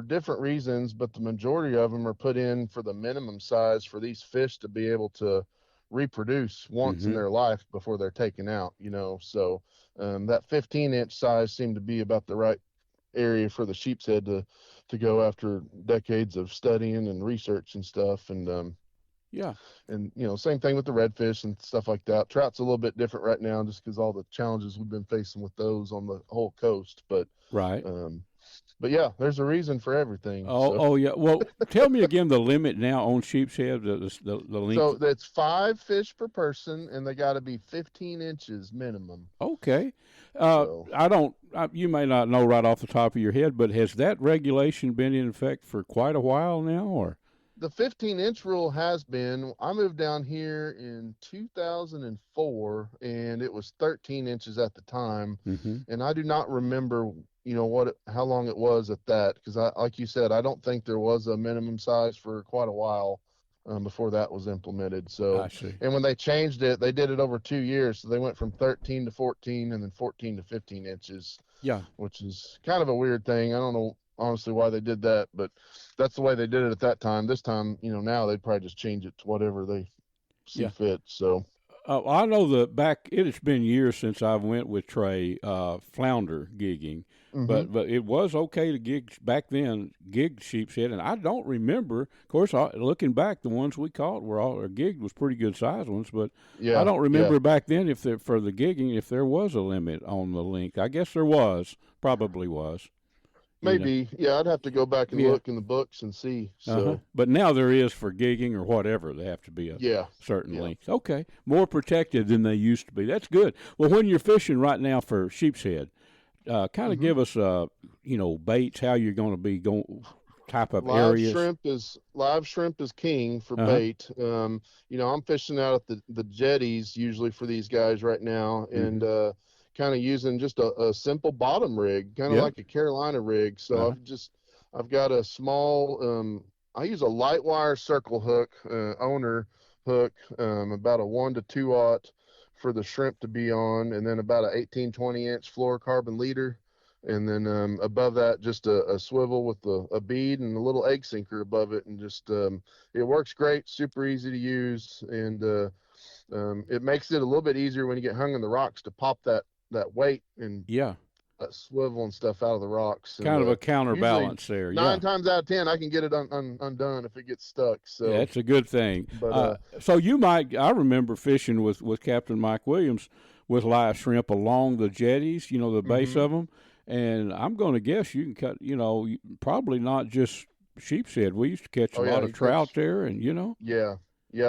[SPEAKER 7] different reasons, but the majority of them are put in for the minimum size for these fish to be able to reproduce once in their life before they're taken out, so that 15-inch size seemed to be about the right area for the sheep's head to go after decades of studying and research and stuff. And same thing with the redfish and stuff like that. Trout's a little bit different right now just because all the challenges we've been facing with those on the whole coast, but yeah, there's a reason for everything.
[SPEAKER 3] Oh yeah. Well, tell me again the limit now on sheep's head, the length.
[SPEAKER 7] So that's 5 fish per person, and they got to be 15 inches minimum.
[SPEAKER 3] Okay. You may not know right off the top of your head, but has that regulation been in effect for quite a while now, or?
[SPEAKER 7] The 15-inch rule has been. I moved down here in 2004, and it was 13 inches at the time. And I do not remember, how long it was at that, because like you said, I don't think there was a minimum size for quite a while before that was implemented. So,
[SPEAKER 3] I see.
[SPEAKER 7] And when they changed it, they did it over 2 years. So they went from 13 to 14 and then 14 to 15 inches.
[SPEAKER 3] Yeah.
[SPEAKER 7] Which is kind of a weird thing. I don't know honestly why they did that, but that's the way they did it at that time. This time, now they'd probably just change it to whatever they see fit. So
[SPEAKER 3] I know it's been years since I went with Trey flounder gigging, but it was okay to gig back then, gig sheep's head, and I don't remember. Of course, looking back, the ones we caught gigged was pretty good sized ones, but I don't remember back then for the gigging if there was a limit on the length. I guess there probably was.
[SPEAKER 7] Maybe, I'd have to go back and look in the books and see. So,
[SPEAKER 3] but now there is for gigging or whatever. They have to be a certain length. Okay, more protected than they used to be. That's good. Well, when you're fishing right now for sheep's head, kind of give us, baits. How you're going to be type of areas.
[SPEAKER 7] Live shrimp is king for bait. I'm fishing out at the jetties usually for these guys right now, and kind of using just a simple bottom rig, kind of like a Carolina rig. So I've got a small, I use a light wire circle hook, owner hook, about a 1 to 2/0 for the shrimp to be on, and then about a 18-20 inch fluorocarbon leader. And then above that, just a swivel with a bead and a little egg sinker above it. And just, it works great, super easy to use. And it makes it a little bit easier when you get hung in the rocks to pop that weight and that swivel and stuff out of the rocks.
[SPEAKER 3] Kind of a counterbalance there.
[SPEAKER 7] 9 times out of 10, I can get it undone if it gets stuck. So
[SPEAKER 3] that's a good thing. But, so I remember fishing with Captain Mike Williams with live shrimp along the jetties, the base of them. And I'm going to guess you can cut, probably not just sheep's head. We used to catch a lot of trout there, and
[SPEAKER 7] Yeah,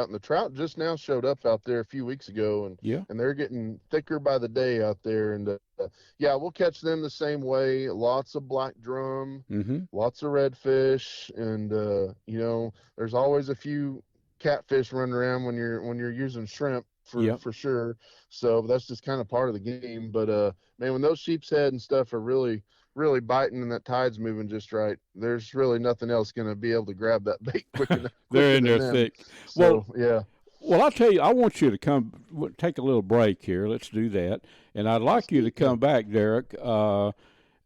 [SPEAKER 7] and the trout just now showed up out there a few weeks ago, and they're getting thicker by the day out there. And we'll catch them the same way. Lots of black drum, lots of redfish, and there's always a few catfish running around when you're using shrimp for sure. So that's just kind of part of the game. But man, when those sheep's head and stuff are really biting and that tide's moving just right, there's really nothing else going to be able to grab that bait quick enough.
[SPEAKER 3] They're in there thick.
[SPEAKER 7] So,
[SPEAKER 3] well, I'll tell you, I want you to take a little break here. Let's do that. And I'd like you to come back, Derek.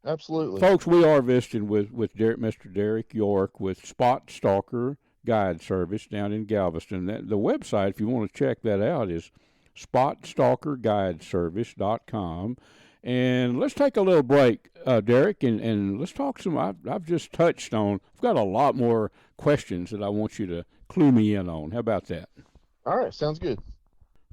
[SPEAKER 7] Absolutely.
[SPEAKER 3] Folks, we are visiting with Derek, Mr. Derek York with Spot Stalker Guide Service down in Galveston. The website, if you want to check that out, is spotstalkerguideservice.com. And let's take a little break, Derek, and let's talk some. I've just touched on. I've got a lot more questions that I want you to clue me in on. How about that?
[SPEAKER 7] All right, sounds good.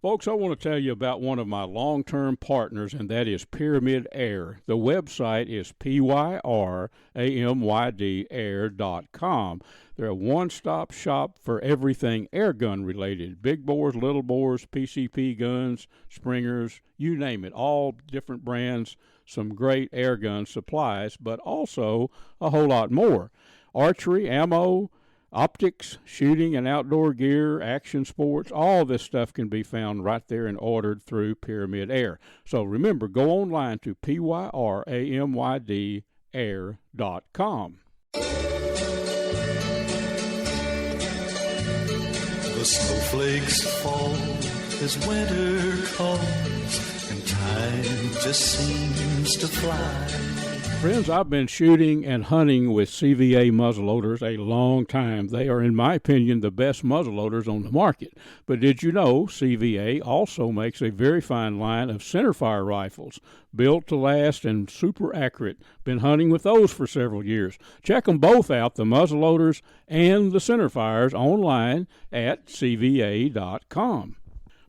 [SPEAKER 3] Folks, I want to tell you about one of my long-term partners, and that is Pyramid Air. The website is pyramidair.com. They're a one-stop shop for everything airgun related. Big bores, little bores, PCP guns, springers, you name it. All different brands, some great airgun supplies, but also a whole lot more. Archery, ammo, optics, shooting and outdoor gear, action sports, all this stuff can be found right there and ordered through Pyramid Air. So remember, go online to pyramidair.com.
[SPEAKER 6] The snowflakes fall as winter comes, and time just seems to fly.
[SPEAKER 3] Friends, I've been shooting and hunting with CVA muzzleloaders a long time. They are, in my opinion, the best muzzleloaders on the market. But did you know CVA also makes a very fine line of centerfire rifles, built to last and super accurate? Been hunting with those for several years. Check them both out, the muzzleloaders and the centerfires, online at cva.com.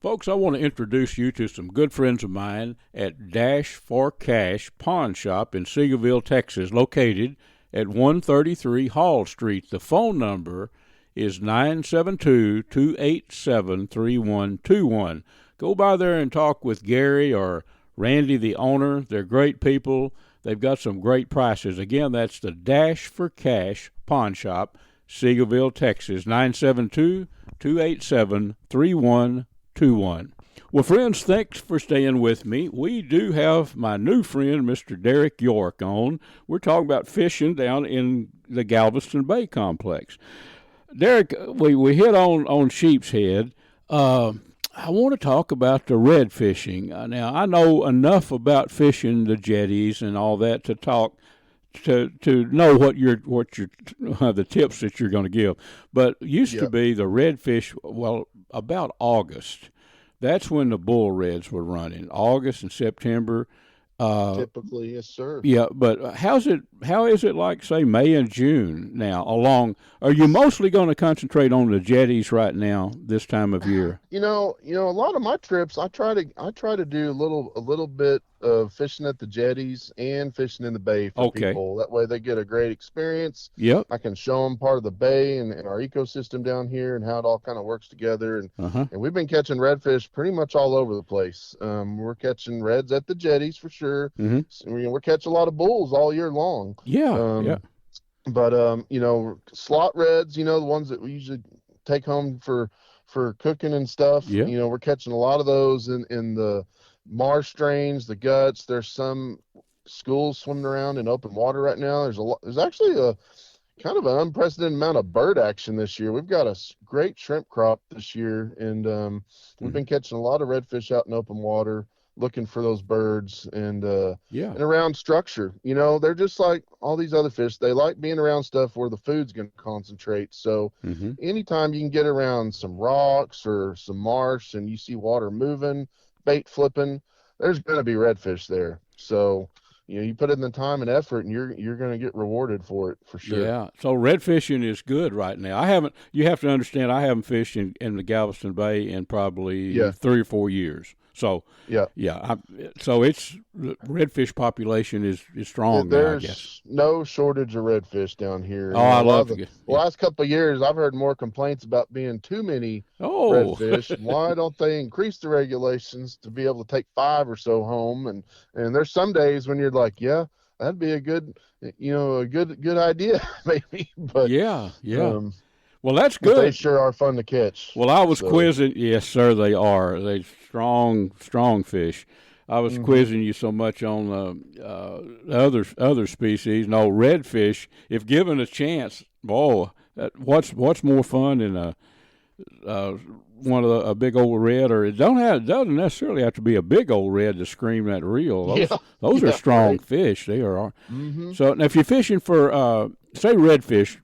[SPEAKER 3] Folks, I want to introduce you to some good friends of mine at Dash for Cash Pawn Shop in Seagoville, Texas, located at 133 Hall Street. The phone number is 972-287-3121. Go by there and talk with Gary or Randy, the owner. They're great people. They've got some great prices. Again, that's the Dash for Cash Pawn Shop, Seagoville, Texas, 972-287-3121. Well, friends, thanks for staying with me. We do have my new friend, Mr. Derek York, on. We're talking about fishing down in the Galveston Bay complex. Derek, we hit on Sheep's Head. I want to talk about the red fishing. Now, I know enough about fishing the jetties and all that to talk to know what the tips that you're going to give. But used to be the redfish, well, about August. That's when the bull reds were running, August and September.
[SPEAKER 7] Typically, yes, sir.
[SPEAKER 3] Yeah, but how is it like, say, May and June now along? Are you mostly going to concentrate on the jetties right now this time of year?
[SPEAKER 7] A lot of my trips, I try to do a little bit of fishing at the jetties and fishing in the bay for people. That way they get a great experience.
[SPEAKER 3] Yep.
[SPEAKER 7] I can show them part of the bay and our ecosystem down here and how it all kind of works together. And we've been catching redfish pretty much all over the place. We're catching reds at the jetties for sure. We're catching a lot of bulls all year long.
[SPEAKER 3] Yeah.
[SPEAKER 7] But slot reds, the ones that we usually take home for cooking and stuff.
[SPEAKER 3] Yeah.
[SPEAKER 7] We're catching a lot of those in the marsh drains, the guts. There's some schools swimming around in open water right now. There's actually a kind of an unprecedented amount of bird action this year. We've got a great shrimp crop this year, and we've been catching a lot of redfish out in open water, looking for those birds and around structure. They're just like all these other fish. They like being around stuff where the food's going to concentrate. So anytime you can get around some rocks or some marsh and you see water moving, bait flipping, there's going to be redfish there. So you put in the time and effort, and you're going to get rewarded for it for sure.
[SPEAKER 3] Yeah. So red fishing is good right now. You have to understand, I haven't fished in the Galveston Bay in probably 3 or 4 years. So so it's the redfish population is strong now, I guess.
[SPEAKER 7] There's no shortage of redfish down here.
[SPEAKER 3] Oh, I love it.
[SPEAKER 7] The last couple of years, I've heard more complaints about being too many redfish. Why don't they increase the regulations to be able to take 5 or so home? And there's some days when you're like, that'd be a good idea maybe. But well, that's good. They sure are fun to catch.
[SPEAKER 3] Well, I was quizzing. Yes, sir, they are. They strong fish. I was quizzing you so much on other species. No, redfish, if given a chance, what's more fun than a big old red? Or it doesn't necessarily have to be a big old red to scream that reel. Those are strong fish. They are. So now, if you're fishing for say redfish,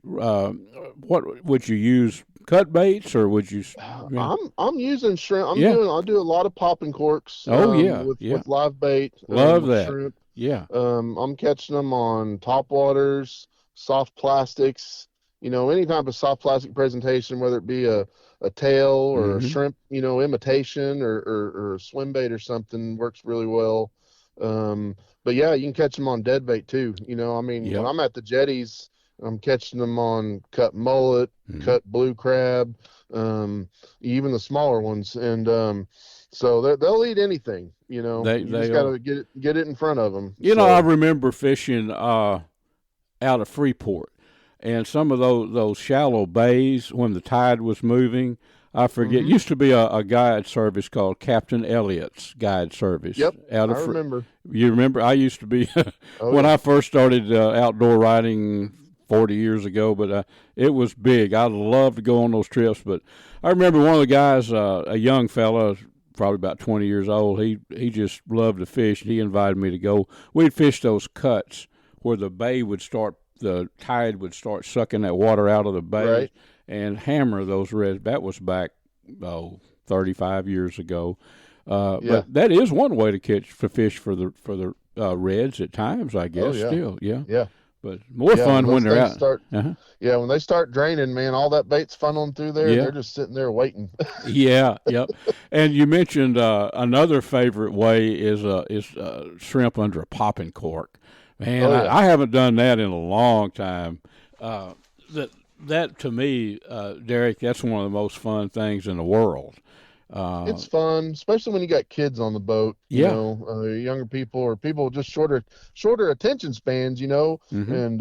[SPEAKER 3] what would you use? Cut baits, or would you?
[SPEAKER 7] I'm using shrimp. I do a lot of popping corks. With live bait.
[SPEAKER 3] Love that.
[SPEAKER 7] Shrimp.
[SPEAKER 3] Yeah.
[SPEAKER 7] I'm catching them on topwaters, soft plastics. Any type of soft plastic presentation, whether it be a tail or a shrimp, imitation or a swim bait or something, works really well. But you can catch them on dead bait too. When I'm at the jetties, I'm catching them on cut mullet, cut blue crab, even the smaller ones. And so they'll eat anything, you just got to get it in front of them.
[SPEAKER 3] I remember fishing out of Freeport, and some of those shallow bays when the tide was moving. I forget. It used to be a guide service called Captain Elliott's Guide Service.
[SPEAKER 7] Yep, I remember.
[SPEAKER 3] You remember? I used to be when I first started outdoor riding 40 years ago, but it was big. I'd love to go on those trips, but I remember one of the guys, a young fella, probably about 20 years old, he just loved to fish, and he invited me to go. We'd fish those cuts where the tide would start sucking that water out of the bay,
[SPEAKER 7] Right.
[SPEAKER 3] and hammer those reds. That was back, 35 years ago. But that is one way to catch fish for the reds at times, I guess.
[SPEAKER 7] yeah.
[SPEAKER 3] Still, yeah.
[SPEAKER 7] Yeah.
[SPEAKER 3] But more fun when they're out.
[SPEAKER 7] Yeah, when they start draining, man, all that bait's funneling through there.
[SPEAKER 3] Yeah.
[SPEAKER 7] They're just sitting there waiting.
[SPEAKER 3] Yeah, yep. And you mentioned another favorite way is shrimp under a popping cork. Man, I haven't done that in a long time. That to me, Derek, that's one of the most fun things in the world.
[SPEAKER 7] It's fun, especially when you got kids on the boat. You know, younger people or people with just shorter attention spans. You know, and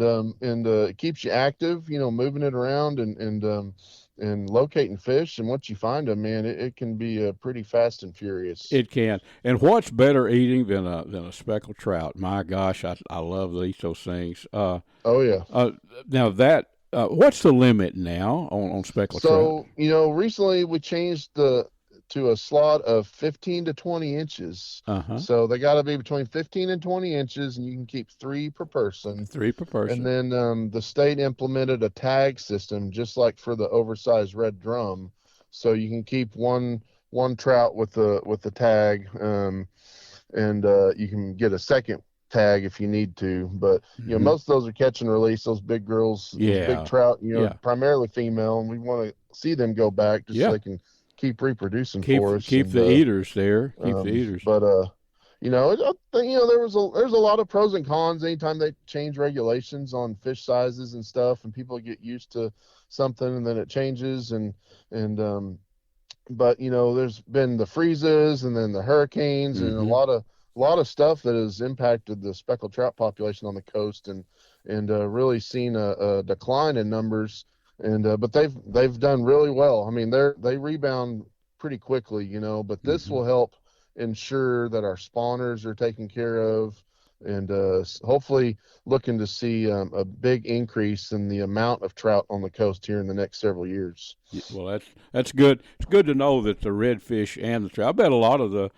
[SPEAKER 7] it keeps you active. You know, moving it around and locating fish. And once you find them, man, it can be pretty fast and furious.
[SPEAKER 3] It can. And what's better eating than a speckled trout? My gosh, I love to eat those things.
[SPEAKER 7] Oh yeah.
[SPEAKER 3] Now that. What's the limit now on speckled trout?
[SPEAKER 7] So, you know, recently we changed to a slot of 15 to 20 inches. So they got to be between 15 and 20 inches, and you can keep 3 per person.
[SPEAKER 3] 3 per person.
[SPEAKER 7] And then the state implemented a tag system, just like for the oversized red drum. So you can keep one trout with the tag, and you can get a second tag if you need to, but you know, most of those are catch and release, those big girls, those big trout, you know, primarily female, and we want to see them go back just so they can keep reproducing for us.
[SPEAKER 3] Keep the eaters there. Keep the eaters.
[SPEAKER 7] But you know, I think, you know, there's a lot of pros and cons anytime they change regulations on fish sizes and stuff, and people get used to something and then it changes and but you know, there's been the freezes and then the hurricanes and a lot of stuff that has impacted the speckled trout population on the coast and really seen a decline in numbers. And but they've done really well. I mean, they rebound pretty quickly, you know. But this will help ensure that our spawners are taken care of, and hopefully looking to see a big increase in the amount of trout on the coast here in the next several years.
[SPEAKER 3] Well, that's good. It's good to know that the redfish and the trout. I bet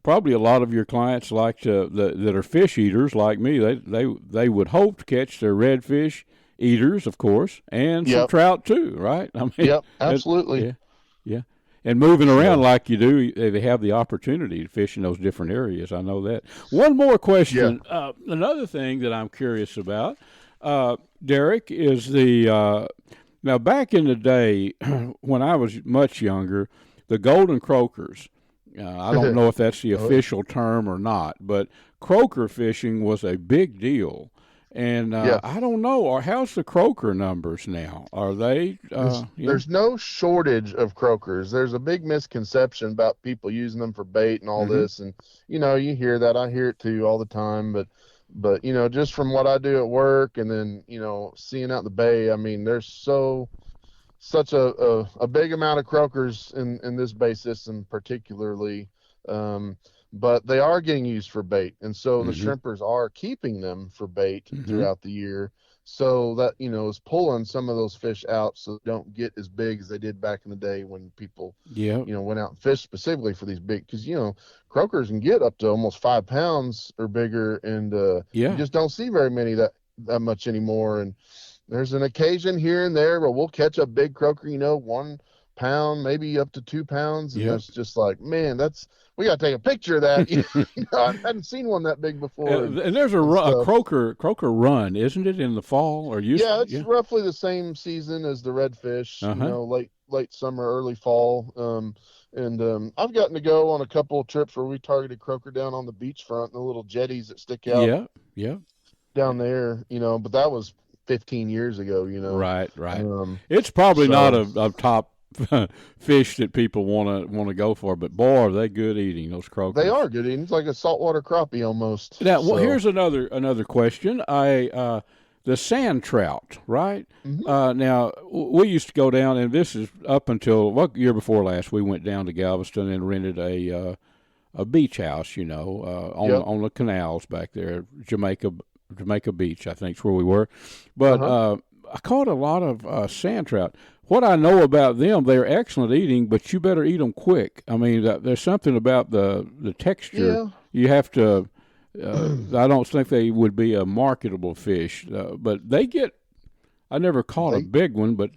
[SPEAKER 3] probably a lot of your clients that are fish eaters like me. They would hope to catch their redfish eaters, of course, and some trout too, right? I mean,
[SPEAKER 7] absolutely.
[SPEAKER 3] Yeah. And moving around like you do, they have the opportunity to fish in those different areas. I know that. One more question. Another thing that I'm curious about, Derek, is now back in the day when I was much younger, the golden croakers. I don't know if that's the official term or not, but croaker fishing was a big deal. And I don't know, or how's the croaker numbers now? Are they?
[SPEAKER 7] There's no shortage of croakers. There's a big misconception about people using them for bait and all this, and you know, you hear that. I hear it too all the time. But you know, just from what I do at work, and then you know, seeing out the bay, I mean, there's such a big amount of croakers in this bay system, particularly. But they are getting used for bait, and so the shrimpers are keeping them for bait throughout the year, so that, you know, is pulling some of those fish out so they don't get as big as they did back in the day when people you know, went out and fished specifically for these big, because you know, croakers can get up to almost 5 pounds or bigger, and you just don't see very many that much anymore. And there's an occasion here and there where we'll catch a big croaker, you know, 1 pound, maybe up to 2 pounds, and it's just like, man, we got to take a picture of that. You know, I hadn't seen one that big before.
[SPEAKER 3] And there's a croaker run, isn't it, in the fall? Or
[SPEAKER 7] it's roughly the same season as the redfish. You know, late summer, early fall. And I've gotten to go on a couple of trips where we targeted croaker down on the beachfront, the little jetties that stick out. Down there, you know, but that was 15 years ago. You know,
[SPEAKER 3] right. It's probably not a top fish that people want to go for, but boy, are they good eating, those croakers.
[SPEAKER 7] They are good eating. It's like a saltwater crappie almost.
[SPEAKER 3] Now, well, here's another question. The sand trout, right? Now, we used to go down, and this is up until year before last, we went down to Galveston and rented a beach house, you know, on the canals back there, Jamaica Beach, I think is where we were. But I caught a lot of sand trout. What I know about them, they're excellent eating, but you better eat them quick. I mean, there's something about the texture.
[SPEAKER 7] Yeah.
[SPEAKER 3] You have to. I don't think they would be a marketable fish, but they get. I never caught a big one, but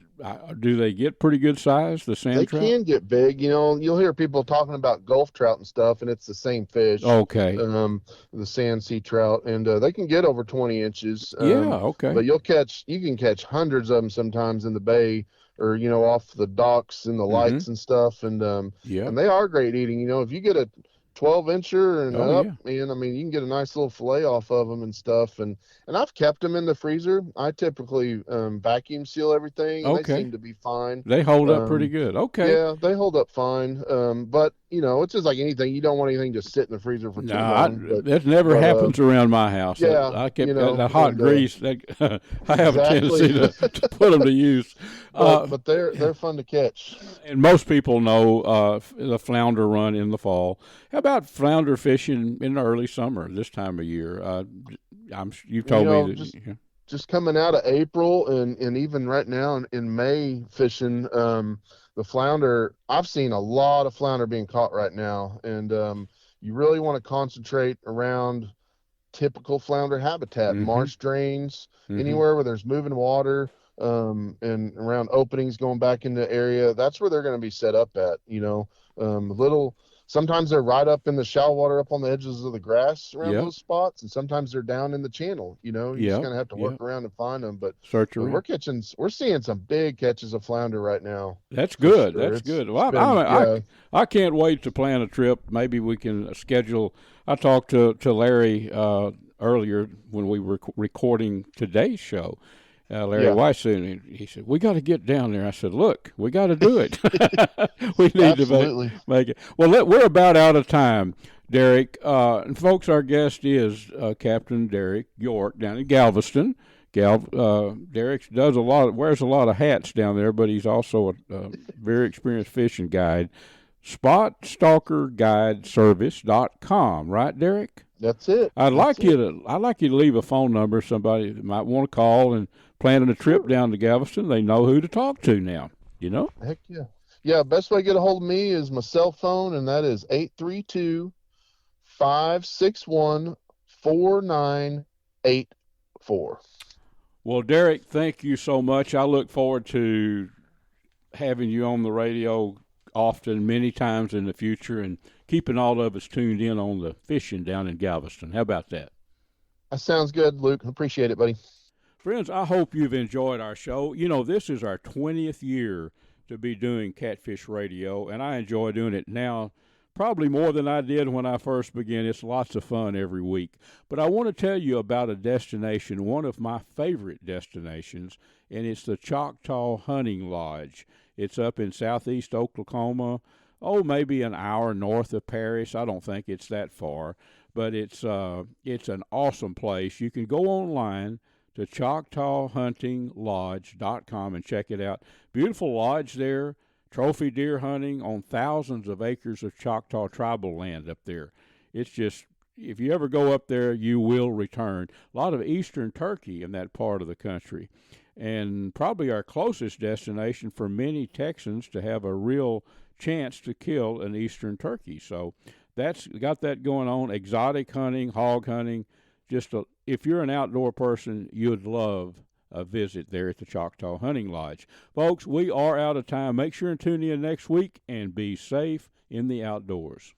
[SPEAKER 3] do they get pretty good size? The sand trout.
[SPEAKER 7] They can get big. You know, you'll hear people talking about Gulf trout and stuff, and it's the same fish.
[SPEAKER 3] Okay.
[SPEAKER 7] The sand sea trout, and they can get over 20 inches.
[SPEAKER 3] Okay.
[SPEAKER 7] But you can catch hundreds of them sometimes in the bay, or off the docks and the lights and stuff, and and they are great eating. You know, if you get a 12-incher and up, man, I mean, you can get a nice little fillet off of them and stuff. And I've kept them in the freezer. I typically vacuum seal everything. And They seem to be fine.
[SPEAKER 3] They hold up pretty good. Okay.
[SPEAKER 7] Yeah, they hold up fine. But it's just like anything. You don't want anything to sit in the freezer for too long.
[SPEAKER 3] That never happens around my house.
[SPEAKER 7] Yeah,
[SPEAKER 3] I kept that hot grease. I have a tendency to put them to use.
[SPEAKER 7] But they're fun to catch.
[SPEAKER 3] And most people know the flounder run in the fall. How about flounder fishing in the early summer this time of year? You've told me that.
[SPEAKER 7] Just coming out of April and even right now in May fishing, the flounder, I've seen a lot of flounder being caught right now. And you really want to concentrate around typical flounder habitat, marsh drains, anywhere where there's moving water, and around openings going back into the area. That's where they're going to be set up at, sometimes they're right up in the shallow water, up on the edges of the grass around those spots, and sometimes they're down in the channel. You're just gonna have to work around and find them. But we're seeing some big catches of flounder right now.
[SPEAKER 3] That's good. Sure. That's good. Well, I can't wait to plan a trip. Maybe we can schedule. I talked to Larry earlier when we were recording today's show. Larry Weishuhn, he said, we got to get down there. I said, look, we got to do it. We need to make it. Well, we're about out of time, Derek. And folks, our guest is Captain Derek York down in Galveston. Derek wears a lot of hats down there, but he's also a very experienced fishing guide. SpotStalkerGuideService.com, right, Derek?
[SPEAKER 7] That's it.
[SPEAKER 3] I'd like you to leave a phone number. Somebody that might want to call and planning a trip down to Galveston. They know who to talk to now.
[SPEAKER 7] Heck yeah. Yeah, best way to get a hold of me is my cell phone, and that is 832-561-4984.
[SPEAKER 3] Well, Derek, thank you so much. I look forward to having you on the radio often, many times in the future, and keeping all of us tuned in on the fishing down in Galveston. How about that?
[SPEAKER 7] That sounds good, Luke. Appreciate it, buddy.
[SPEAKER 3] Friends, I hope you've enjoyed our show. This is our 20th year to be doing Catfish Radio, and I enjoy doing it now probably more than I did when I first began. It's lots of fun every week. But I want to tell you about a destination, one of my favorite destinations, and it's the Choctaw Hunting Lodge. It's up in southeast Oklahoma, maybe an hour north of Paris. I don't think it's that far, but it's an awesome place. You can go online to ChoctawHuntingLodge.com and check it out. Beautiful lodge there, trophy deer hunting on thousands of acres of Choctaw tribal land up there. It's just, if you ever go up there, you will return. A lot of eastern turkey in that part of the country, and probably our closest destination for many Texans to have a real chance to kill an eastern turkey. So that's got that going on. Exotic hunting, hog hunting. If you're an outdoor person, you'd love a visit there at the Choctaw Hunting Lodge. Folks, we are out of time. Make sure and tune in next week and be safe in the outdoors.